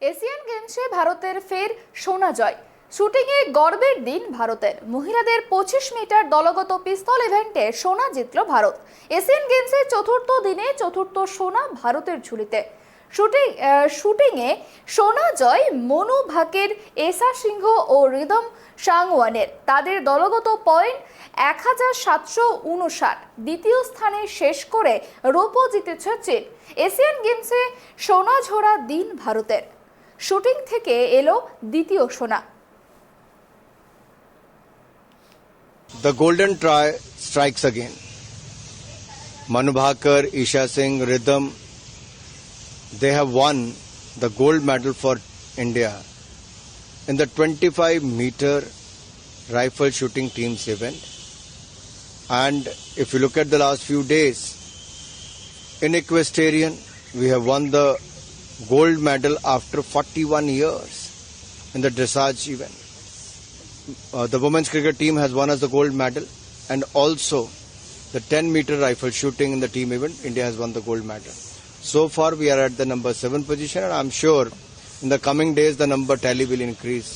Asian গেমসে ভারতের ফের সোনা জয়। শুটিংয়ে গর্বের দিন ভারতের। মহিলাদের 25 মিটার দলগত পিস্তল ইভেন্টে সোনা জিতল ভারত। এশিয়ান গেমসের চতুর্থ দিনে চতুর্থ সোনা ভারতের ঝুলিতে। শুটিংয়ে সোনা জয় মনু ভাকের, এসা সিংহ ও রিদম সাংওয়ানের। তাদের দলগত পয়েন্ট 1759। দ্বিতীয় স্থানে শেষ করে রৌপ্য জিতেছে চীন। এশিয়ান গেমসে সোনা ঝোড়া দিন ভারতের। শুটিং থেকে এলো দ্বিতীয় সোনা। The golden try strikes again. Manu Bhaker, Isha Singh, Rhythm, they have won the gold medal for India in the 25-meter rifle shooting teams event. And if you look at the last few days, in equestrian, we have won the gold medal after 41 years in the dressage event. The women's cricket team has won us the gold medal, and also the 10-meter rifle shooting in the team event, India has won the gold medal. So far we are at the number 7 position, and I'm sure in the coming days the number tally will increase.